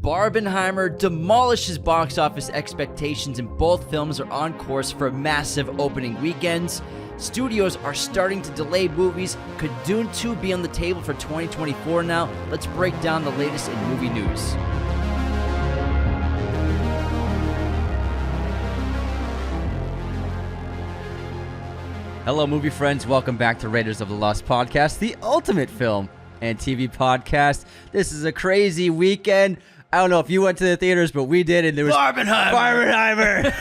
Barbenheimer demolishes box office expectations, and both films are on course for massive opening weekends. Studios are starting to delay movies. Could Dune 2 be on the table for 2024 now? Let's break down the latest in movie news. Hello, movie friends. Welcome back to Raiders of the Lost podcast, the ultimate film and TV podcast. This is a crazy weekend. I don't know if you went to the theaters, but we did, and there was Barbenheimer.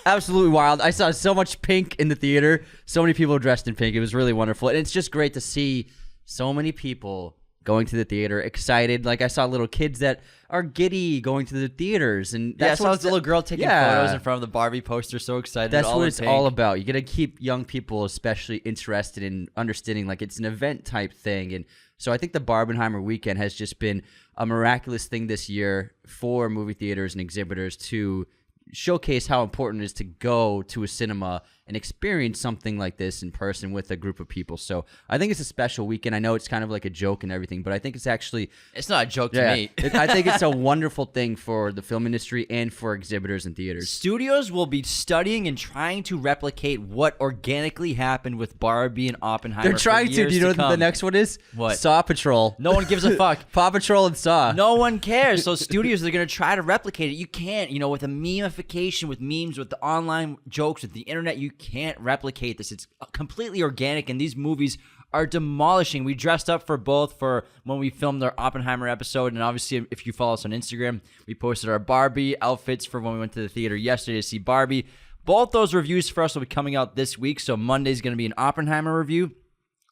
Absolutely wild. I saw so much pink in the theater. So many people dressed in pink. It was really wonderful, and it's just great to see so many people going to the theater, excited. Like, I saw little kids that are giddy going to the theaters, and that's what the little girl taking photos in front of the Barbie poster, so excited. That's what it's all about. You got to keep young people especially interested in understanding, like, it's an event type thing. And so I think the Barbenheimer weekend has just been a miraculous thing this year for movie theaters and exhibitors to showcase how important it is to go to a cinema and experience something like this in person with a group of people. So I think it's a special weekend. I know it's kind of like a joke and everything, but I think it's actually... It's not a joke to me. I think it's a wonderful thing for the film industry and for exhibitors and theaters. Studios will be studying and trying to replicate what organically happened with Barbie and Oppenheimer. They're trying to. Do you know what the next one is? What? Saw Patrol. No one gives a fuck. Paw Patrol and Saw. No one cares. So studios are going to try to replicate it. You can't, with the memification, with memes, with the online jokes, with the internet, you can't replicate this. It's completely organic, and these movies are demolishing. We dressed up for both for when we filmed our Oppenheimer episode, and obviously if you follow us on Instagram, we posted our Barbie outfits for when we went to the theater yesterday to see Barbie. Both those reviews for us will be coming out this week, so Monday's going to be an Oppenheimer review.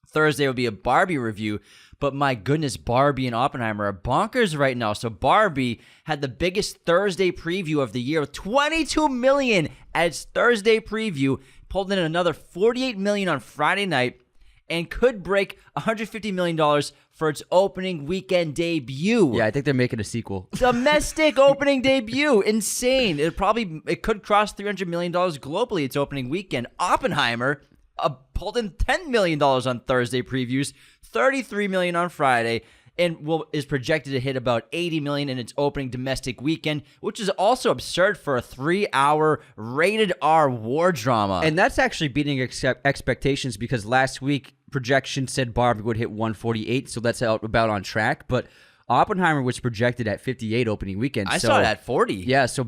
Thursday will be a Barbie review, but my goodness, Barbie and Oppenheimer are bonkers right now. So Barbie had the biggest Thursday preview of the year with 22 million at its Thursday preview, pulled in another 48 million on Friday night, and could break $150 million for its opening weekend debut. Yeah, I think they're making a sequel. Domestic opening debut. Insane. It could cross $300 million globally its opening weekend. Oppenheimer pulled in $10 million on Thursday previews, $33 million on Friday, and is projected to hit about $80 million in its opening domestic weekend, which is also absurd for a 3-hour rated R war drama. And that's actually beating expectations, because last week projections said Barbie would hit 148, so that's about on track. But Oppenheimer was projected at 58 opening weekend. I saw it at 40. Yeah, so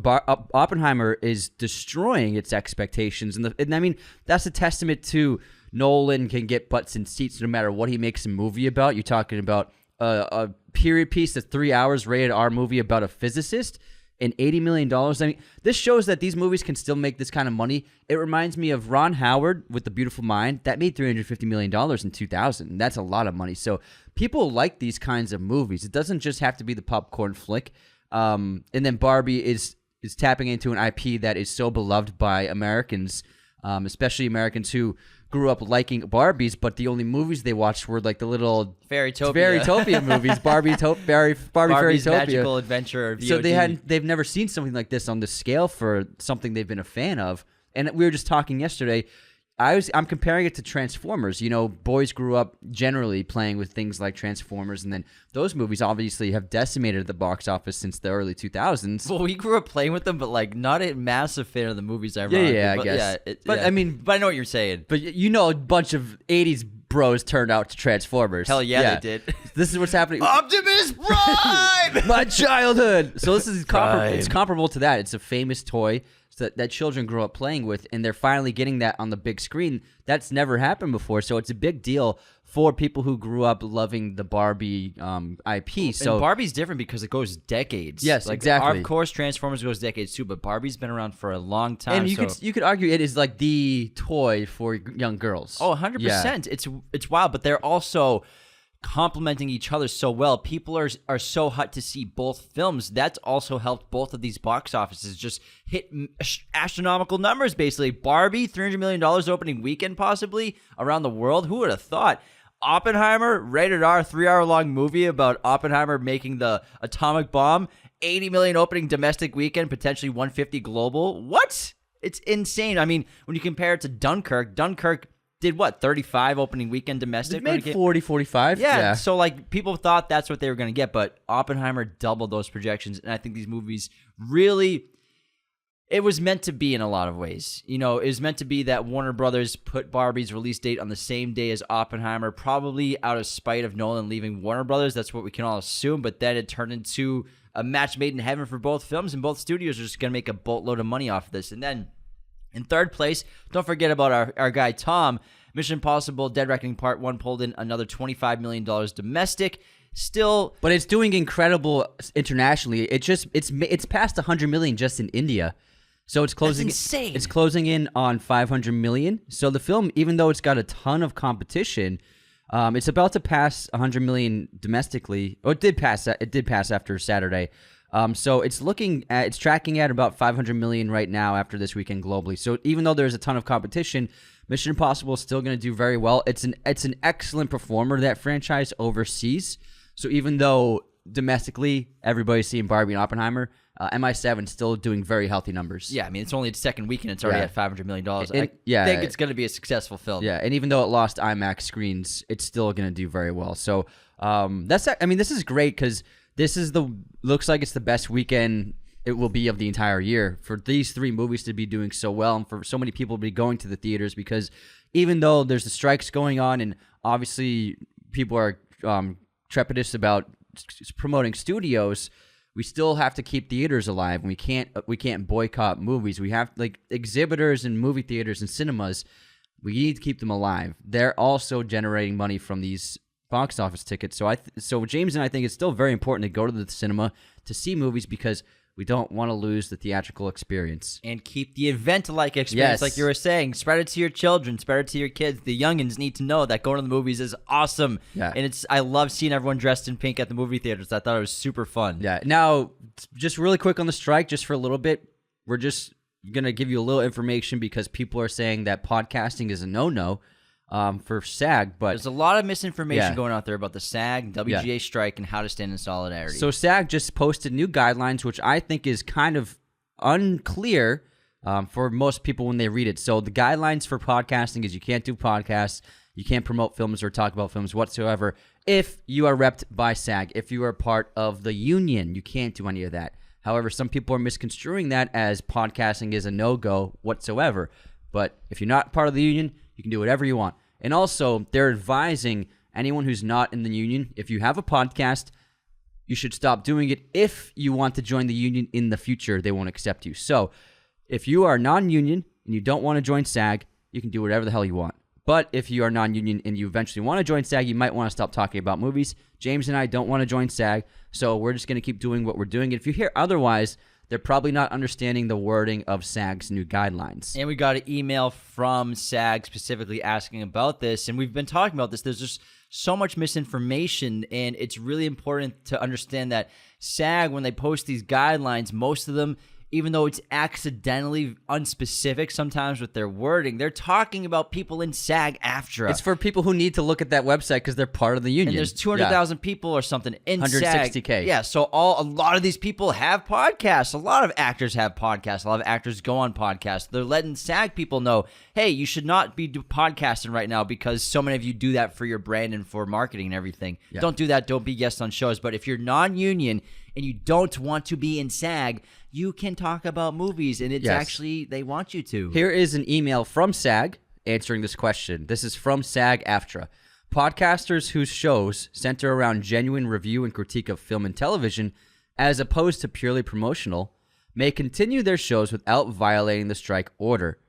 Oppenheimer is destroying its expectations. And I mean, that's a testament to Nolan can get butts in seats no matter what he makes a movie about. You're talking about a period piece, a 3 hours rated R movie about a physicist, and $80 million. I mean, this shows that these movies can still make this kind of money. It reminds me of Ron Howard with The Beautiful Mind. That made $350 million in 2000. And that's a lot of money. So people like these kinds of movies. It doesn't just have to be the popcorn flick. And then Barbie is tapping into an IP that is so beloved by Americans, especially Americans who grew up liking Barbies, but the only movies they watched were like the little Fairytopia movies, Barbie's Fairytopia, Magical Adventure. VOD. So they've never seen something like this on this scale for something they've been a fan of. And we were just talking yesterday. I'm comparing it to Transformers. Boys grew up generally playing with things like Transformers, and then those movies obviously have decimated the box office since the early 2000s. Well, we grew up playing with them, but like not a massive fan of the movies. I guess. But I know what you're saying. But a bunch of 80s bros turned out to Transformers. Hell yeah, they did. This is what's happening. Optimus Prime! My childhood! So this is it's comparable to that. It's a famous toy that children grow up playing with, and they're finally getting that on the big screen. That's never happened before, so it's a big deal for people who grew up loving the Barbie IP. So and Barbie's different because it goes decades. Yes, exactly. Of course, Transformers goes decades too, but Barbie's been around for a long time. And you could argue it is like the toy for young girls. Oh, 100%. Yeah. It's wild, but they're also complementing each other so well. People are so hot to see both films. That's also helped both of these box offices just hit astronomical numbers, basically. Barbie, $300 million opening weekend possibly around the world. Who would have thought? Oppenheimer, rated R, 3-hour-long movie about Oppenheimer making the atomic bomb. $80 million opening domestic weekend, potentially $150 global. What? It's insane. I mean, when you compare it to Dunkirk did what, 35 opening weekend domestic? They made 40, 45. Yeah, so like people thought that's what they were going to get, but Oppenheimer doubled those projections, and I think these movies really, it was meant to be in a lot of ways. You know, it was meant to be that Warner Brothers put Barbie's release date on the same day as Oppenheimer, probably out of spite of Nolan leaving Warner Brothers. That's what we can all assume, but then it turned into a match made in heaven for both films, and both studios are just going to make a boatload of money off of this. And then in third place, don't forget about our guy Tom. Mission Impossible Dead Reckoning Part 1 pulled in another $25 million domestic. Still, but it's doing incredible internationally. It's past 100 million just in India. So it's closing. That's insane. It's closing in on 500 million. So the film, even though it's got a ton of competition, it's about to pass 100 million domestically. Oh, it did pass. It did pass after Saturday. So it's tracking at about 500 million right now after this weekend globally. So even though there's a ton of competition, Mission Impossible is still going to do very well. It's an excellent performer, that franchise, overseas. So even though domestically everybody's seeing Barbie and Oppenheimer, MI7 still doing very healthy numbers. Yeah, I mean, it's only its second weekend. It's already at $500 million. I think it's going to be a successful film. Yeah, and even though it lost IMAX screens, it's still going to do very well. So this is great because looks like it's the best weekend it will be of the entire year for these three movies to be doing so well and for so many people to be going to the theaters, because even though there's the strikes going on and obviously people are trepidatious about promoting studios, we still have to keep theaters alive, and we can't boycott movies. We have, like, exhibitors and movie theaters and cinemas, we need to keep them alive. They're also generating money from these box office tickets. So James and I think it's still very important to go to the cinema to see movies, because we don't want to lose the theatrical experience. And keep the event-like experience, like you were saying. Spread it to your children. Spread it to your kids. The youngins need to know that going to the movies is awesome. Yeah. And I love seeing everyone dressed in pink at the movie theaters. I thought it was super fun. Yeah. Now, just really quick on the strike, just for a little bit, we're just going to give you a little information because people are saying that podcasting is a no-no for SAG, but there's a lot of misinformation going out there about the SAG and WGA strike and how to stand in solidarity. So SAG just posted new guidelines, which I think is kind of unclear for most people when they read it. So the guidelines for podcasting is you can't do podcasts, you can't promote films or talk about films whatsoever if you are repped by SAG. If you are part of the union, you can't do any of that. However, some people are misconstruing that as podcasting is a no-go whatsoever. But if you're not part of the union, you can do whatever you want. And also, they're advising anyone who's not in the union, if you have a podcast, you should stop doing it. If you want to join the union in the future, they won't accept you. So if you are non-union and you don't want to join SAG, you can do whatever the hell you want. But if you are non-union and you eventually want to join SAG, you might want to stop talking about movies. James and I don't want to join SAG, so we're just going to keep doing what we're doing. And if you hear otherwise, they're probably not understanding the wording of SAG's new guidelines. And we got an email from SAG specifically asking about this, and we've been talking about this. There's just so much misinformation, and it's really important to understand that SAG, when they post these guidelines, most of them, even though it's accidentally unspecific sometimes with their wording, they're talking about people in SAG-AFTRA. It's for people who need to look at that website because they're part of the union. And there's 200,000 people or something in 160K. SAG. Yeah, so a lot of these people have podcasts. A lot of actors have podcasts. A lot of actors go on podcasts. They're letting SAG people know, hey, you should not be podcasting right now because so many of you do that for your brand and for marketing and everything. Yeah. Don't do that. Don't be guests on shows. But if you're non-union and you don't want to be in SAG, you can talk about movies, and it's actually, they want you to. Here is an email from SAG answering this question. This is from SAG-AFTRA. Podcasters whose shows center around genuine review and critique of film and television, as opposed to purely promotional, may continue their shows without violating the strike order.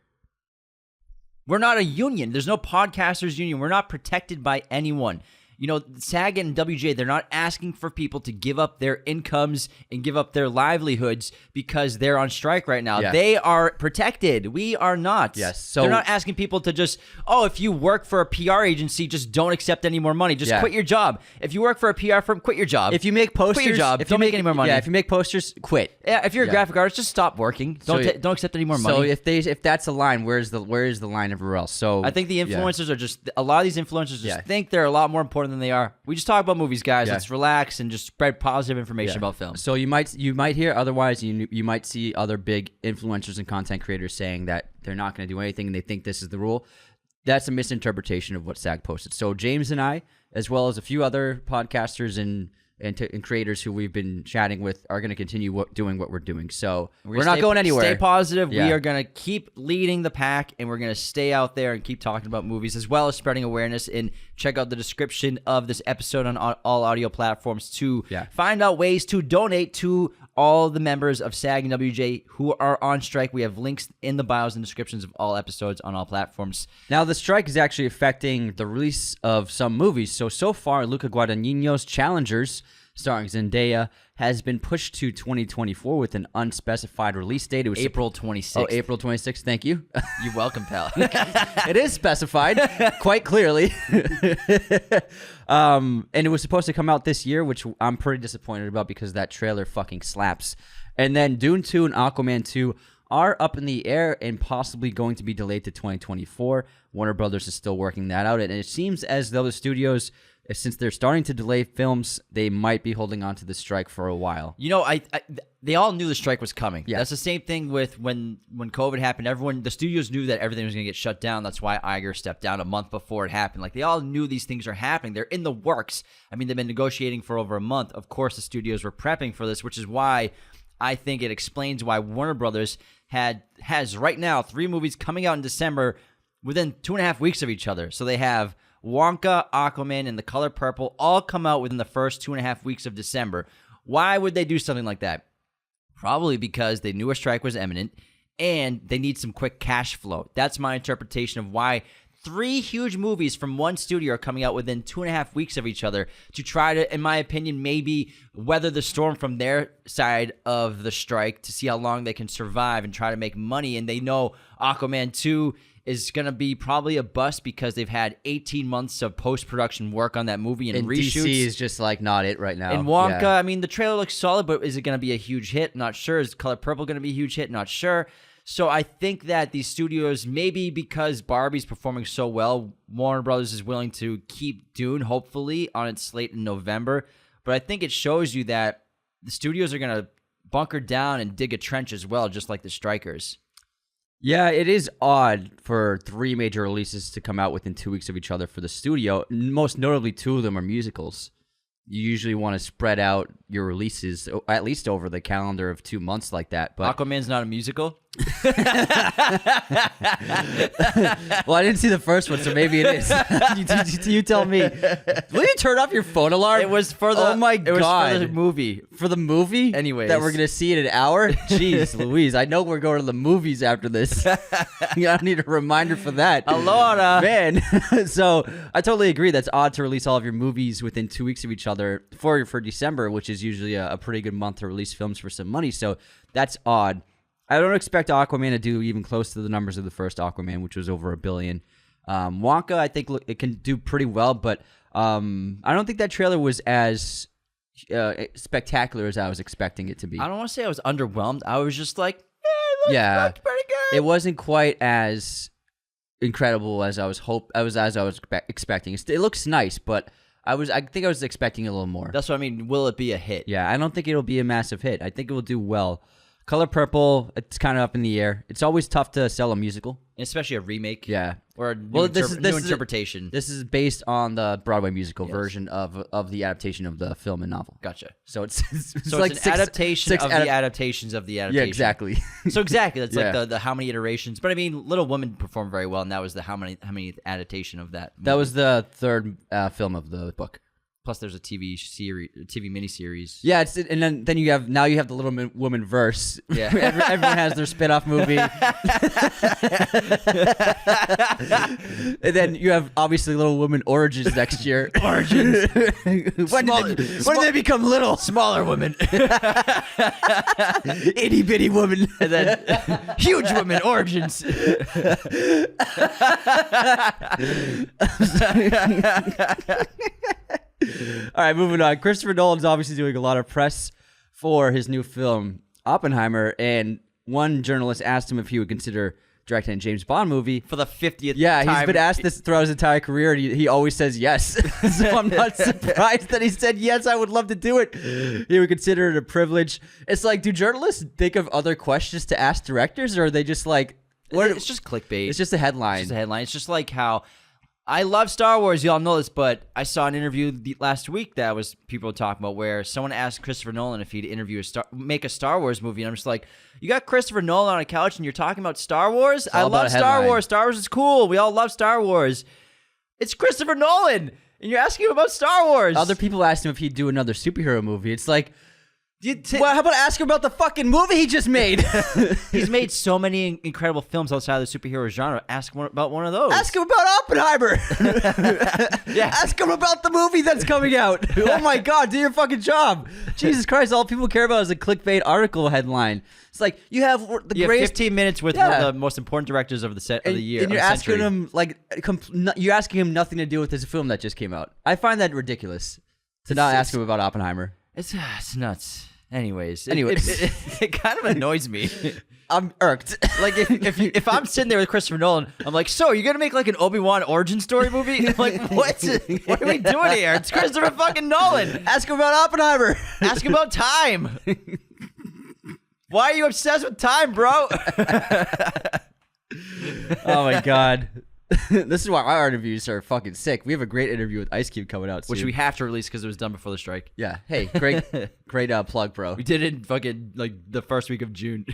We're not a union. There's no podcasters union. We're not protected by anyone. You know, SAG and WGA, they're not asking for people to give up their incomes and give up their livelihoods because they're on strike right now. Yeah. They are protected. We are not. Yes. So they're not asking people to just, if you work for a PR agency, just don't accept any more money. Just quit your job. If you work for a PR firm, quit your job. If you make posters, quit your job. Don't make any more money. Yeah, if you make posters, quit. Yeah, if you're a graphic artist, just stop working. Don't accept any more money. So if that's a line, where is the line everywhere else? So I think the influencers are just, a lot of these influencers just think they're a lot more important than they are. We just talk about movies, guys. Let's relax and just spread positive information about film. So you might hear otherwise. You might see other big influencers and content creators saying that they're not going to do anything and they think this is the rule. That's a misinterpretation of what SAG posted. So James and I, as well as a few other podcasters and creators who we've been chatting with, are going to continue doing what we're doing. So we're not going anywhere. Stay positive. Yeah. We are going to keep leading the pack, and we're going to stay out there and keep talking about movies as well as spreading awareness. And check out the description of this episode on all audio platforms to find out ways to donate to all the members of SAG and WJ who are on strike. We have links in the bios and descriptions of all episodes on all platforms. Now, the strike is actually affecting the release of some movies. So far, Luca Guadagnino's Challengers, starring Zendaya, has been pushed to 2024 with an unspecified release date. It was April 26th. Oh, April 26th. Thank you. You're welcome, pal. It is specified quite clearly. And it was supposed to come out this year, which I'm pretty disappointed about because that trailer fucking slaps. And then Dune 2 and Aquaman 2 are up in the air and possibly going to be delayed to 2024. Warner Brothers is still working that out. And it seems as though the studios, since they're starting to delay films, they might be holding on to the strike for a while. You know, they all knew the strike was coming. Yeah. That's the same thing with when COVID happened. The studios knew that everything was going to get shut down. That's why Iger stepped down a month before it happened. Like, they all knew these things are happening. They're in the works. I mean, they've been negotiating for over a month. Of course, the studios were prepping for this, which is why I think it explains why Warner Brothers has right now 3 movies coming out in December within 2.5 weeks of each other. So they have Wonka, Aquaman, and The Color Purple all come out within the first 2.5 weeks of December. Why would they do something like that? Probably because they knew a strike was imminent and they need some quick cash flow. That's my interpretation of why 3 huge movies from one studio are coming out within 2.5 weeks of each other to try to, in my opinion, maybe weather the storm from their side of the strike to see how long they can survive and try to make money. And they know Aquaman 2 is going to be probably a bust because they've had 18 months of post-production work on that movie and reshoots. DC is just like not it right now. And Wonka, I mean, the trailer looks solid, but is it going to be a huge hit? Not sure. Is Color Purple going to be a huge hit? Not sure. So I think that these studios, maybe because Barbie's performing so well, Warner Brothers is willing to keep Dune, hopefully, on its slate in November. But I think it shows you that the studios are going to bunker down and dig a trench as well, just like the strikers. Yeah, it is odd for 3 major releases to come out within 2 weeks of each other for the studio. Most notably, 2 of them are musicals. You usually want to spread out your releases at least over the calendar of 2 months like that. But Aquaman's not a musical? Well, I didn't see the first one, so maybe it is. You tell me. Will you turn off your phone alarm? It was for the Oh my it was God. for the movie. For the movie? Anyways. That we're going to see in an hour? Jeez, Louise. I know we're going to the movies after this. I need a reminder for that. Alora. Man. So I totally agree. That's odd to release all of your movies within 2 weeks of each other for December, which is usually a pretty good month to release films for some money. So that's odd. I don't expect Aquaman to do even close to the numbers of the first Aquaman, which was over $1 billion. Wonka, I think it can do pretty well, but I don't think that trailer was as spectacular as I was expecting it to be. I don't want to say I was underwhelmed. I was just like, it looks pretty good. It wasn't quite as incredible as I was expecting. It looks nice, but I think I was expecting a little more. That's what I mean. Will it be a hit? Yeah, I don't think it'll be a massive hit. I think it will do well. Color Purple, it's kind of up in the air. It's always tough to sell a musical. Especially a remake. Yeah. Or a new interpretation. This is based on the Broadway musical version of the adaptation of the film and novel. Gotcha. So it's like an adaptation of the adaptations of the adaptation. Yeah, exactly. So exactly. That's like the how many iterations. But I mean, Little Women performed very well, and that was the how many adaptation of that movie. That was the third film of the book. Plus, there's a TV miniseries. Yeah, and then you have the Little Woman verse. Yeah, everyone has their spin-off movie. And then you have obviously Little Woman Origins next year. Origins. When did they become little? Smaller women. Itty bitty woman. And then huge women Origins. All right, moving on. Christopher Nolan's obviously doing a lot of press for his new film, Oppenheimer, and one journalist asked him if he would consider directing a James Bond movie. For the 50th time. Yeah, he's been asked this throughout his entire career, and he always says yes. So I'm not surprised that he said, yes, I would love to do it. He would consider it a privilege. It's like, do journalists think of other questions to ask directors, or are they just like, It's just clickbait. It's just a headline. It's just a headline. It's just like how I love Star Wars. Y'all know this, but I saw an interview last week that was people talking about where someone asked Christopher Nolan if he'd make a Star Wars movie, and I'm just like, you got Christopher Nolan on a couch and you're talking about Star Wars? I love Star Wars. Star Wars is cool. We all love Star Wars. It's Christopher Nolan, and you're asking him about Star Wars. Other people asked him if he'd do another superhero movie. It's like, well, how about ask him about the fucking movie he just made? He's made so many incredible films outside of the superhero genre. Ask him about one of those. Ask him about Oppenheimer. Yeah. Ask him about the movie that's coming out. Oh my God, do your fucking job. Jesus Christ, all people care about is a clickbait article headline. It's like, you have the greatest 15 minutes with one of the most important directors of the year. And you're asking him you're asking him nothing to do with his film that just came out. I find that ridiculous to not ask him about Oppenheimer. It's nuts. Anyways, it kind of annoys me. I'm irked. Like if I'm sitting there with Christopher Nolan, I'm like, so you're gonna make like an Obi-Wan origin story movie? I'm like, what are we doing here? It's Christopher fucking Nolan. Ask him about Oppenheimer. Ask him about time. Why are you obsessed with time, bro? Oh my God. This is why our interviews are fucking sick. We have a great interview with Ice Cube coming out soon. Which we have to release because it was done before the strike. Yeah. Hey, great plug, bro. We did it in fucking like the first week of June.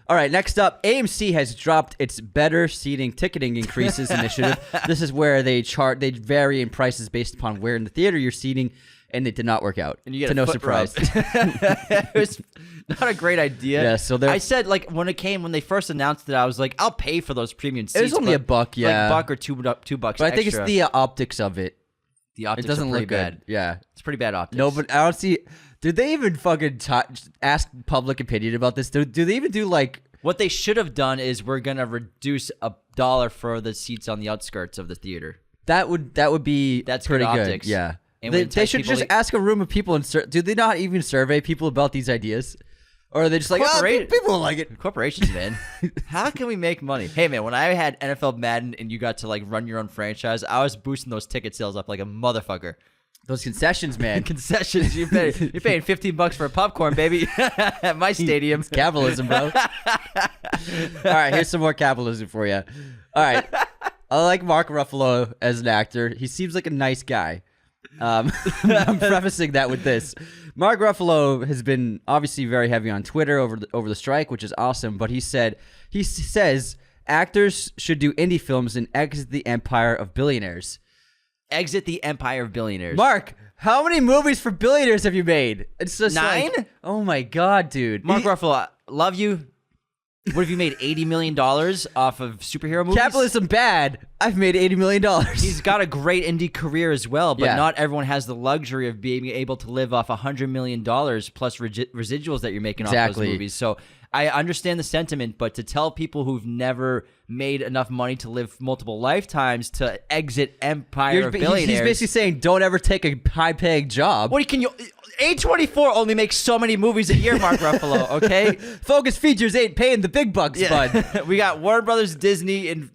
All right, next up, AMC has dropped its better seating ticketing increases initiative. This is where they vary in prices based upon where in the theater you're seating, and it did not work out. And you get to no surprise. It was not a great idea. Yeah, so I said, like, when they first announced it, I was like, I'll pay for those premium seats. It was only $1, yeah. Like $1 or $2 But I think extra. it's the optics of it. The optics it doesn't are pretty look bad. good. Yeah. It's pretty bad optics. No, but I don't see... Did they even fucking ask public opinion about this? Do they even do, like... What they should have done is we're going to reduce $1 for the seats on the outskirts of the theater. That would be That's pretty good good. optics. Yeah. And They should just ask a room of people and do they not even survey people about these ideas? Or are they just like, people don't like it? Corporations, man. How can we make money? Hey, man, when I had NFL Madden and you got to like run your own franchise, I was boosting those ticket sales up like a motherfucker. Those concessions, man. Concessions. You're paying $15 for a popcorn, baby, at my stadium. It's capitalism, bro. All right, here's some more capitalism for you. All right. I like Mark Ruffalo as an actor. He seems like a nice guy. I'm prefacing that with this. Mark Ruffalo has been obviously very heavy on Twitter over the strike, which is awesome. But he says actors should do indie films and exit the empire of billionaires. Exit the empire of billionaires. Mark, how many movies for billionaires have you made? It's just 9? Like, oh my God, dude. Mark Ruffalo, love you. What if you made $80 million off of superhero movies? Capitalism bad. I've made $80 million. He's got a great indie career as well, but Yeah. not everyone has the luxury of being able to live off $100 million plus residuals that you're making off Exactly. those movies. So I understand the sentiment, but to tell people who've never made enough money to live multiple lifetimes to exit empire of billionaires. He's basically saying don't ever take a high-paying job. What can you... A24 only makes so many movies a year, Mark Ruffalo, okay? Focus Features ain't paying the big bucks, bud. We got Warner Brothers, Disney, and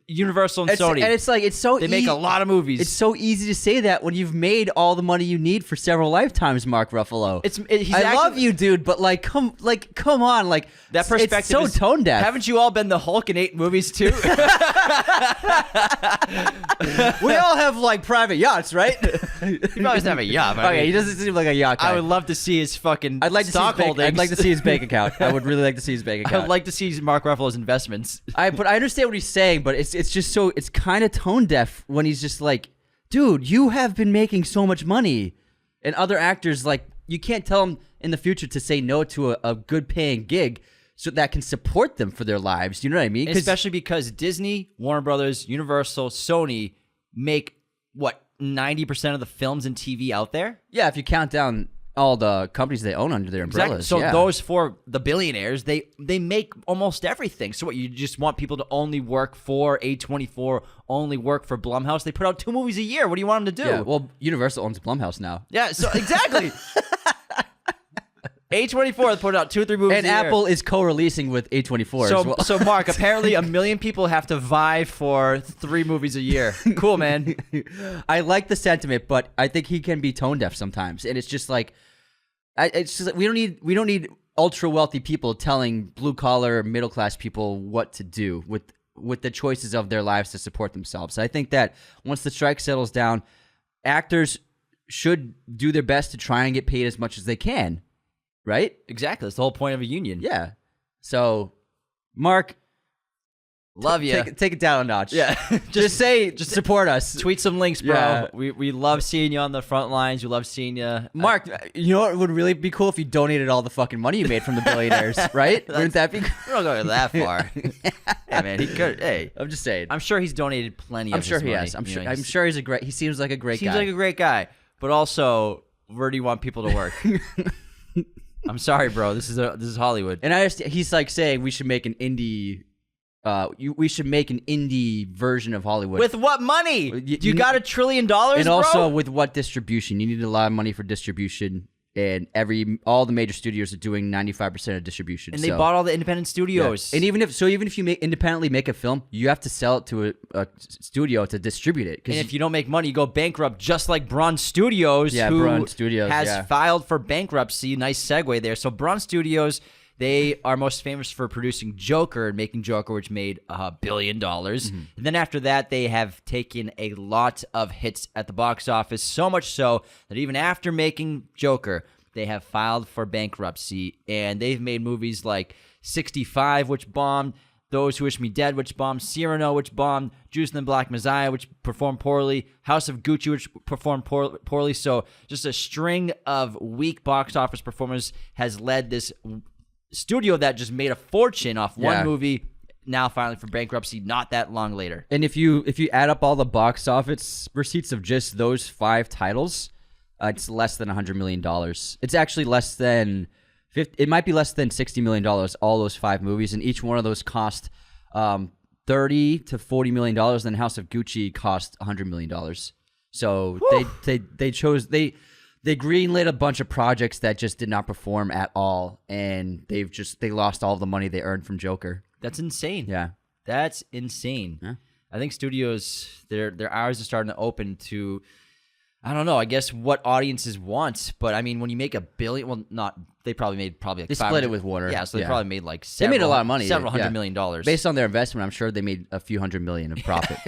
Universal and Sony. And it's like, it's so They make a lot of movies. It's so easy to say that when you've made all the money you need for several lifetimes, Mark Ruffalo. I love you, dude, but come on, like that perspective it's so is tone deaf. Haven't you all been the Hulk in 8 movies too? We all have like private yachts, right? He probably doesn't have a yacht. But Okay, he doesn't seem like a yacht guy. I would love to see his fucking I'd like to stock holdings. I'd like to see his bank account. I would really like to see his bank I account. would like to see Mark Ruffalo's investments. But I understand what he's saying, but it's just so it's kind of tone deaf when he's just like, dude, you have been making so much money, and other actors, like, you can't tell them in the future to say no to a good paying gig so that can support them for their lives. You know what I mean? Especially because Disney, Warner Brothers, Universal, Sony make what 90% of the films and TV out there. Yeah, if you count down all the companies they own under their umbrellas. Exactly. So yeah. those for the billionaires, they make almost everything. So what, you just want people to only work for A24, only work for Blumhouse? They put out 2 movies a year. What do you want them to do? Yeah, well, Universal owns Blumhouse now. Yeah, so exactly. A24 put out 2 or 3 movies And a year. Apple is co-releasing with A24 as well. So Mark, apparently 1 million people have to vie for 3 movies a year. Cool, man. I like the sentiment, but I think he can be tone deaf sometimes, and it's just like, we don't need ultra wealthy people telling blue collar middle class people what to do with the choices of their lives to support themselves. So I think that once the strike settles down, actors should do their best to try and get paid as much as they can, right? Exactly. That's the whole point of a union. Yeah. So, Mark, love you. Take it down a notch. Yeah. just support us. Tweet some links, bro. Yeah. We love seeing you on the front lines. We love seeing you. Mark, you know what would really be cool if you donated all the fucking money you made from the billionaires, right? Wouldn't that be cool? We're not going that far. Hey, man, he could. Hey, I'm just saying. I'm sure he's donated plenty. I'm sure his he money. has. I'm sure he's a great. He seems like a great guy. Seems like a great guy. But also, where do you want people to work? I'm sorry, bro. This is Hollywood. And I understand he's like saying we should make an indie. We should make an indie version of Hollywood. With what money? You got $1 trillion, and bro? also with what distribution? You need a lot of money for distribution, and all the major studios are doing 95% of distribution. And they bought all the independent studios. Yeah. And even if you independently make a film, you have to sell it to a studio to distribute it. And if you don't make money, you go bankrupt, just like Braun Studios, Braun Studios has filed for bankruptcy. Nice segue there. So Braun Studios, they are most famous for producing Joker and making Joker, which made $1 billion. Mm-hmm. And then after that, they have taken a lot of hits at the box office, so much so that even after making Joker, they have filed for bankruptcy. And they've made movies like 65, which bombed, Those Who Wish Me Dead, which bombed, Cyrano, which bombed, Judas and the Black Messiah, which performed poorly, House of Gucci, which performed poorly. So just a string of weak box office performers has led this studio that just made a fortune off one movie, now filing for bankruptcy not that long later. And if you add up all the box office receipts of just those 5 titles, it's less than $100 million. It's actually less than it might be less than $60 million, all those 5 movies, and each one of those cost $30 to $40 million. Then House of Gucci cost $100 million. So they greenlit a bunch of projects that just did not perform at all, and they lost all the money they earned from Joker. That's insane. Yeah, that's insane. Yeah. I think studios their hours are starting to open to, I don't know, I guess what audiences want. But I mean, when you make $1 billion, well, not they probably made like they split it with Warner. Yeah, so they probably made like they made a lot of money, several $100 million based on their investment. I'm sure they made a few $100 million of profit.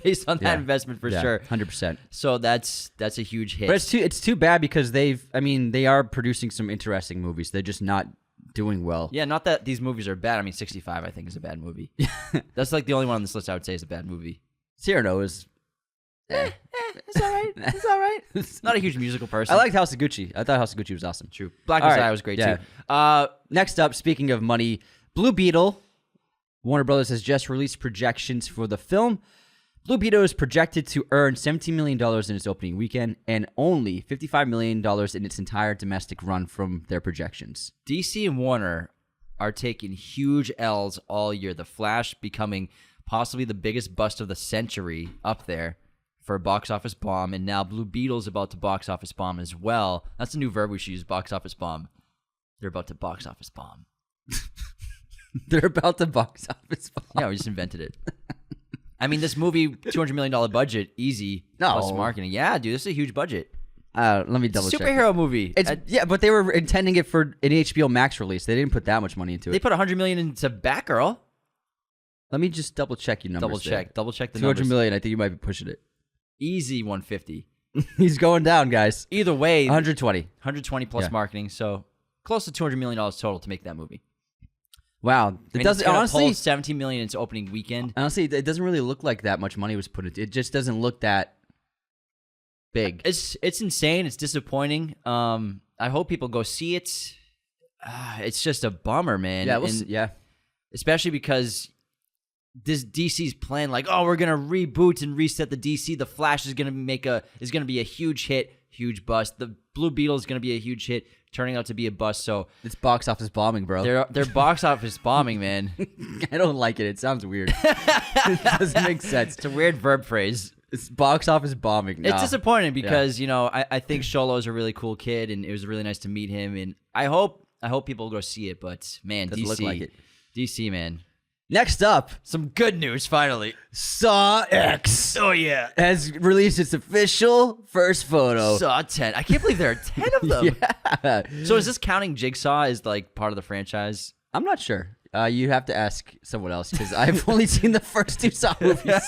Based on that investment for sure, 100%. So that's a huge hit. But it's too bad because they are producing some interesting movies. They're just not doing well. Yeah, not that these movies are bad. I mean, 65 I think is a bad movie. That's like the only one on this list I would say is a bad movie. Cyrano is. It's all right. It's all right. Not a huge musical person. I liked House of Gucci. I thought House of Gucci was awesome. True. Black Messiah was great too. Next up, speaking of money, Blue Beetle. Warner Brothers has just released projections for the film. Blue Beetle is projected to earn $17 million in its opening weekend and only $55 million in its entire domestic run from their projections. DC and Warner are taking huge L's all year. The Flash becoming possibly the biggest bust of the century up there for a box office bomb, and now Blue Beetle's about to box office bomb as well. That's a new verb we should use, box office bomb. They're about to box office bomb. They're about to box office bomb. Yeah, we just invented it. I mean, this movie, $200 million budget, easy. No. Plus marketing. Yeah, dude, this is a huge budget. Let me double check. Superhero movie. Yeah, but they were intending it for an HBO Max release. They didn't put that much money into it. They put $100 million into Batgirl. Let me just double check your numbers. Double check the numbers. $200 million. I think you might be pushing it. Easy 150. He's going down, guys. Either way, 120 plus marketing, so close to $200 million total to make that movie. Wow, it doesn't honestly pull $17 million in its opening weekend. Honestly, it doesn't really look like that much money was put into it. It just doesn't look that big. It's insane. It's disappointing. I hope people go see it. It's just a bummer, man. Yeah, especially because this DC's plan, like, oh, we're gonna reboot and reset the DC. The Flash is gonna be a huge hit, huge bust. The Blue Beetle is gonna be a huge hit, turning out to be a bust. So it's box office bombing, bro. They're box office bombing, man. I don't like it. It sounds weird. It doesn't make sense. It's a weird verb phrase. It's box office bombing. It's disappointing because I think Sholo's a really cool kid, and it was really nice to meet him. And I hope people go see it. But man, Doesn't DC, look like it. DC, man. Next up, Some good news, finally. Saw X Oh, yeah. has released its official first photo. Saw 10. I can't believe there are 10 of them. Yeah. So is this counting Jigsaw as like part of the franchise? I'm not sure. You have to ask someone else because I've only seen the first 2 Saw movies,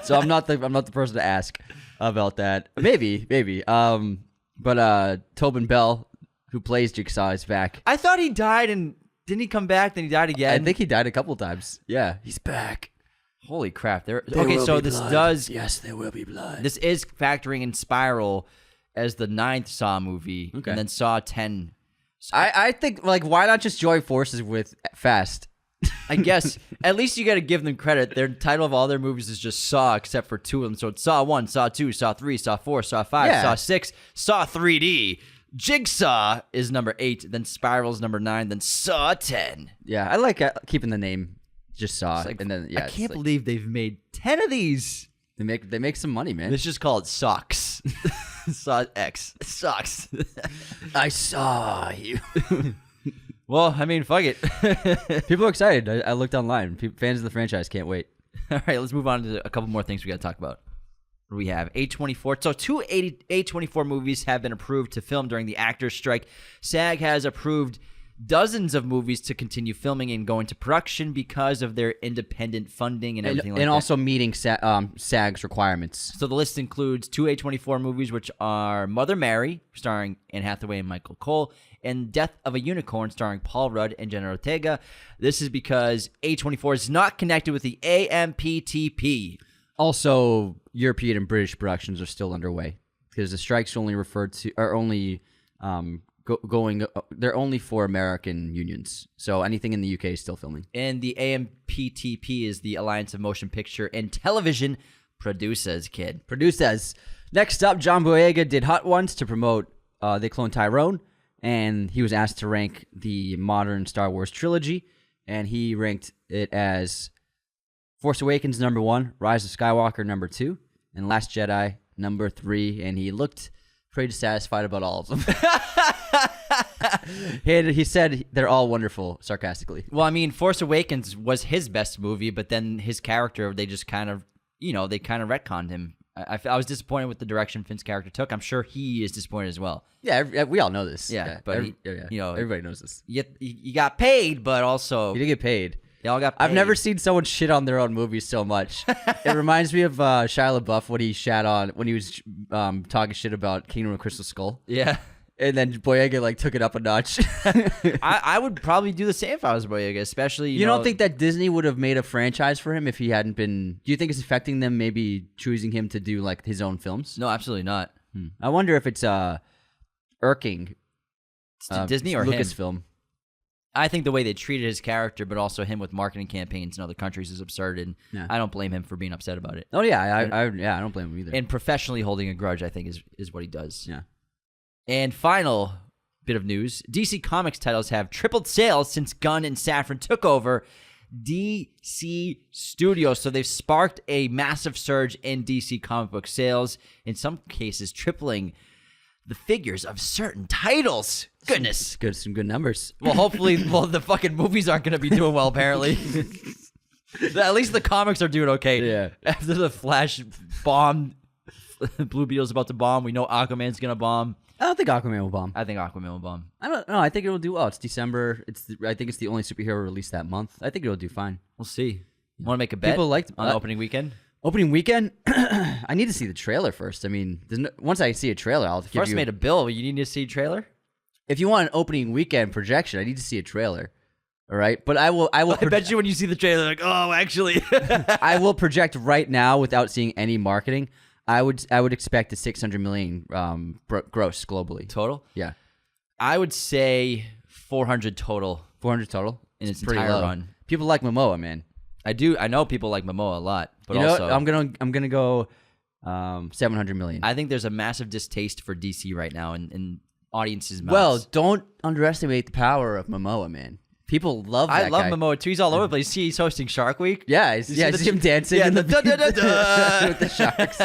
so I'm not the person to ask about that. Maybe. But Tobin Bell, who plays Jigsaw, is back. I thought he died and didn't he come back? Then he died again. I think he died a couple times. Yeah, he's back. Holy crap! There Okay, will so be this blood. does Yes, there will be blood. this is factoring in Spiral as the 9th Saw movie, Okay. and then Saw 10. I think, like, why not just join forces with Fast? I guess at least you got to give them credit. Their title of all their movies is just Saw, except for 2 of them. So it's Saw 1, Saw 2, Saw 3, Saw 4, Saw 5, Yeah. Saw 6, Saw 3D. Jigsaw is number 8, then Spiral's number 9, then Saw 10. Yeah, I like keeping the name just Saw, Like, and then yeah, I it's can't like, believe they've made 10 of these. they make some money, man. Let's just call it Socks. Saw X. Socks. I saw you. Well, I mean, fuck it. People are excited. I looked online. Fans of the franchise can't wait. All right, let's move on to a couple more things we got to talk about. What do we have? A24. So 2 A24 movies have been approved to film during the actors' strike. SAG has approved dozens of movies to continue filming and go into production because of their independent funding and everything like that. And also meeting SAG's requirements. So the list includes 2 A24 movies, which are Mother Mary, starring Anne Hathaway and Michael Cole, and Death of a Unicorn, starring Paul Rudd and Jenna Ortega. This is because A24 is not connected with the AMPTP. Also, European and British productions are still underway because the strikes only they're only for American unions. So anything in the UK is still filming. And the AMPTP is the Alliance of Motion Picture and Television Producers, kid. Producers. Next up, John Boyega did Hot Ones to promote They Clone Tyrone, and he was asked to rank the modern Star Wars trilogy, and he ranked it as Force Awakens number 1, Rise of Skywalker number 2, and Last Jedi number 3, and he looked pretty satisfied about all of them. He said they're all wonderful, sarcastically. Well, I mean, Force Awakens was his best movie, but then his character, they just kind of, they kind of retconned him. I was disappointed with the direction Finn's character took. I'm sure he is disappointed as well. Yeah, we all know this. Yeah, but everybody knows this. You got paid, but also He did get paid. they all got paid. I've never seen someone shit on their own movies so much. It reminds me of Shia LaBeouf when he when he was talking shit about Kingdom of Crystal Skull. Yeah. And then Boyega took it up a notch. I would probably do the same if I was Boyega, especially you don't think that Disney would have made a franchise for him if he hadn't been? Do you think it's affecting them? Maybe choosing him to do his own films? No, absolutely not. I wonder if it's irking Disney or him? Lucasfilm. I think the way they treated his character, but also him with marketing campaigns in other countries, is absurd, and I don't blame him for being upset about it. Oh yeah, I don't blame him either. And professionally holding a grudge, I think, is what he does. Yeah. And final bit of news: DC Comics titles have tripled sales since Gunn and Safran took over DC Studios. So they've sparked a massive surge in DC comic book sales, in some cases tripling the figures of certain titles. Goodness. Some good numbers. Well, hopefully, the fucking movies aren't going to be doing well, apparently. At least the comics are doing okay. Yeah. After the Flash bombed, Blue Beetle's about to bomb, we know Aquaman's going to bomb. I don't think Aquaman will bomb. I think Aquaman will bomb. I don't know. I think it will do well. It's December. I think it's the only superhero released that month. I think it'll do fine. We'll see. Want to make a bet People liked on opening weekend? Opening weekend? I need to see the trailer first. I mean, once I see a trailer, I'll give First you... made a bill, but you need to see a trailer? If you want an opening weekend projection, I need to see a trailer. All right? But I will... I bet you when you see the trailer, actually. I will project right now without seeing any marketing. I would expect a 600 million gross globally. Total? Yeah. I would say 400 total. 400 total? In its pretty entire low. run. People like Momoa, man. I do. I know people like Momoa a lot, but also I'm gonna go 700 million. I think there's a massive distaste for DC right now in audiences' mouths. Well, don't underestimate the power of Momoa, man. People love that I love guy. Momoa too. He's all over the place. See, he's hosting Shark Week. Yeah, see him dancing in the with the sharks.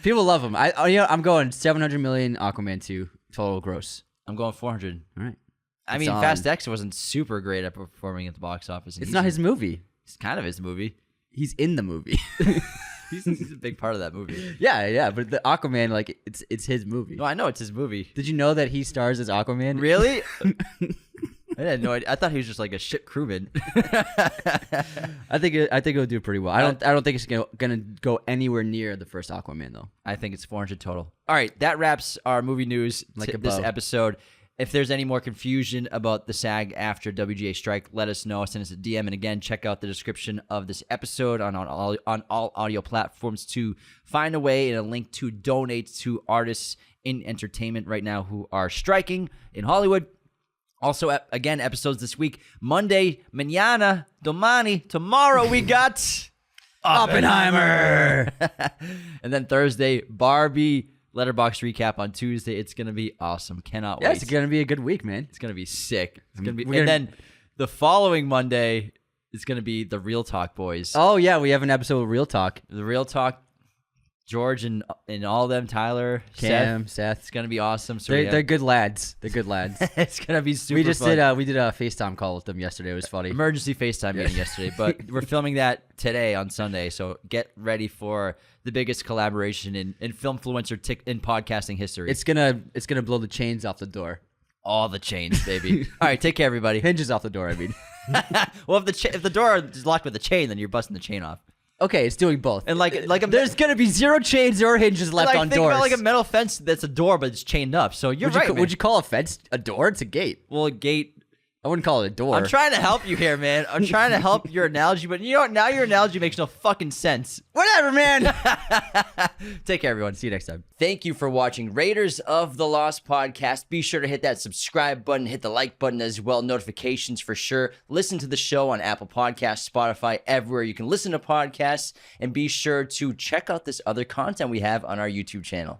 People love him. I'm going 700 million Aquaman 2 total gross. I'm going 400. All right. I mean, Fast X wasn't super great at performing at the box office. It's not his movie. It's kind of his movie. He's in the movie. He's a big part of that movie. Yeah, but the Aquaman, like, it's his movie. No, I know it's his movie. Did you know that he stars as Aquaman? Really? I had no idea. I thought he was just like a ship crewman. I think it'll do pretty well. I don't think it's gonna go anywhere near the first Aquaman though. I think it's 400 total. All right, that wraps our movie news this episode. If there's any more confusion about the SAG after WGA strike, let us know. Send us a DM. And again, check out the description of this episode on all audio platforms to find a way and a link to donate to artists in entertainment right now who are striking in Hollywood. Also, again, episodes this week. Monday, mañana, domani, tomorrow we got Oppenheimer. And then Thursday, Barbie. Letterbox recap on Tuesday. It's gonna be awesome. Cannot wait. It's gonna be a good week, man. It's gonna be sick. It's gonna be. And then the following Monday is gonna be the Real Talk boys. Oh yeah, we have an episode of Real Talk. The Real Talk. George and all them, Tyler, Seth. It's gonna be awesome. So they're good lads. They're good lads. It's gonna be super. We just fun. did a FaceTime call with them yesterday. It was funny. Emergency FaceTime meeting yesterday, but we're filming that today on Sunday. So get ready for the biggest collaboration in filmfluencer in podcasting history. It's gonna blow the chains off the door. All the chains, baby. All right, take care, everybody. Hinges off the door. I mean, well, if the door is locked with a chain, then you're busting the chain off. Okay, it's doing both. And there's gonna be zero chains or hinges left on think doors. About like a metal fence that's a door, but it's chained up. So you're right. Would you call a fence a door? It's a gate. Well, a gate. I wouldn't call it a door. I'm trying to help you here, man. I'm trying to help your analogy, but you know what? Now your analogy makes no fucking sense. Whatever, man. Take care, everyone. See you next time. Thank you for watching Raiders of the Lost podcast. Be sure to hit that subscribe button, hit the like button as well, notifications for sure. Listen to the show on Apple Podcasts, Spotify, everywhere you can listen to podcasts, and be sure to check out this other content we have on our YouTube channel.